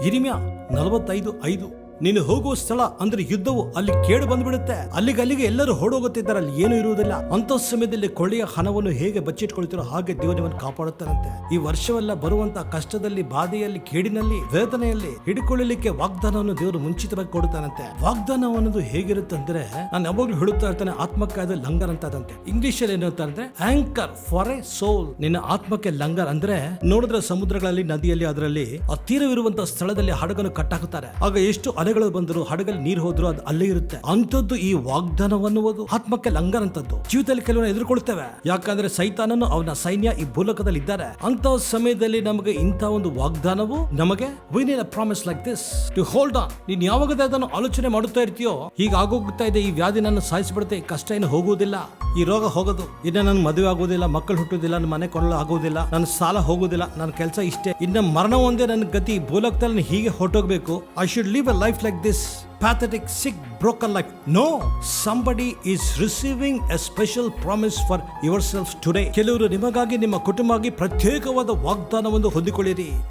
ಯೆರೆಮೀಯ 45:5. ನೀನು ಹೋಗುವ ಸ್ಥಳ ಅಂದ್ರೆ ಯುದ್ಧವು ಅಲ್ಲಿ ಕೇಡು ಬಂದ್ಬಿಡುತ್ತೆ. ಅಲ್ಲಿಗೆ ಎಲ್ಲರೂ ಹೊಡೋಗುತ್ತಿದ್ದಾರೆ, ಅಲ್ಲಿ ಏನು ಇರುವುದಿಲ್ಲ. ಅಂತ ಸಮಯದಲ್ಲಿ ಕೊಳ್ಳೆಯ ಹಣವನ್ನು ಹೇಗೆ ಬಚ್ಚಿಟ್ಕೊಳ್ತಿರೋ ಹಾಗೆ ದೇವರನ್ನು ಕಾಪಾಡುತ್ತಾನಂತೆ. ಈ ವರ್ಷವೆಲ್ಲ ಬರುವಂತ ಕಷ್ಟದಲ್ಲಿ, ಬಾಧೆಯಲ್ಲಿ, ಕೇಡಿನಲ್ಲಿ, ವೇದನೆಯಲ್ಲಿ ಹಿಡ್ಕೊಳ್ಳಲಿಕ್ಕೆ ವಾಗ್ದಾನವನ್ನು ದೇವರು ಮುಂಚಿತವಾಗಿ ಕೊಡುತ್ತಾನಂತೆ. ವಾಗ್ದಾನ ಅನ್ನೋದು ಹೇಗಿರುತ್ತೆ ಅಂದ್ರೆ, ನಾನು ಯಾವಾಗ್ಲೂ ಹೇಳುತ್ತಾ ಇರ್ತಾನೆ, ಆತ್ಮಕ್ಕೆ ಅದು ಲಂಗರ್ ಅಂತದಂತೆ. ಇಂಗ್ಲಿಷ್ ಅಲ್ಲಿ ಏನು ಅಂದ್ರೆ ಆಂಕರ್ ಫಾರ್ ಎ ಸೋಲ್. ನಿನ್ನ ಆತ್ಮಕ್ಕೆ ಲಂಗರ್ ಅಂದ್ರೆ, ನೋಡಿದ್ರೆ ಸಮುದ್ರಗಳಲ್ಲಿ, ನದಿಯಲ್ಲಿ, ಅದರಲ್ಲಿ ಆ ತೀರವಿರುವಂತಹ ಸ್ಥಳದಲ್ಲಿ ಹಡಗನ್ನು ಕಟ್ಟಾಕುತ್ತಾರೆ. ಆಗ ಎಷ್ಟು ಅಲೆಗಳು ಬಂದ್ರು, ಹಡಗಲ್ಲಿ ನೀರು ಹೋದ್ರು, ಅದು ಅಲ್ಲೇ ಇರುತ್ತೆ. ಅಂತದ್ದು ಈ ವಾಗ್ದಾನವನ್ನುವುದು ಆತ್ಮಕ್ಕೆ ಲಂಗರ್ ಅಂತದ್ದು. ಜೀವಿತದಲ್ಲಿ ಕೆಲವನ್ನ ಎದುರುಕೊಳ್ತೇವೆ, ಯಾಕಂದ್ರೆ ಸೈತಾನನು ಅವನ ಸೈನ್ಯ ಈ ಭೂಲೋಕದಲ್ಲಿ ಇದ್ದಾರೆ. ಅಂತ ಸಮಯದಲ್ಲಿ ನಮಗೆ ಇಂಥ ಒಂದು ವಾಗ್ದಾನವು ನಮಗೆ, we need a promise like this to hold on. ನೀನ್ ಯಾವಾಗ ಅದನ್ನು ಆಲೋಚನೆ ಮಾಡುತ್ತಾ ಇರ್ತೀಯೋ, ಈಗ ಆಗೋಗ್ತಾ ಇದೆ, ಈ ವ್ಯಾಧಿ ನನ್ನ ಸಾಯಿಸ್ಬಿಡುತ್ತೆ, ಈ ಕಷ್ಟ ಏನು ಹೋಗುವುದಿಲ್ಲ, ಈ ರೋಗ ಹೋಗೋದು, ಇನ್ನ ನನ್ ಮದುವೆ ಆಗುವುದಿಲ್ಲ, ಮಕ್ಕಳು ಹುಟ್ಟುವುದಿಲ್ಲ, ನನ್ನ ಮನೆ ಕೊಳ್ಳಲು ಆಗುವುದಿಲ್ಲ, ನನ್ನ ಸಾಲ ಹೋಗುವುದಿಲ್ಲ, ನನ್ನ ಕೆಲಸ ಇಷ್ಟೇ, ಇನ್ನ ಮರಣ ಒಂದೇ ನನ್ನ ಗತಿ, ಭೂಲೋಕದಲ್ಲಿ ಹೀಗೆ ಹೊರಟೋಗ್ಬೇಕು. I should live a life like this pathetic, sick, broken life. No, somebody is receiving a special promise for yourselves today. ಕೆಲವರು ನಿಮಗಾಗಿ, ನಿಮ್ಮ ಕುಟುಂಬವಾಗಿ ಪ್ರತ್ಯೇಕವಾದ ವಾಗ್ದಾನವನ್ನು ಹೊಂದಿಕೊಳ್ಳಿರಿ.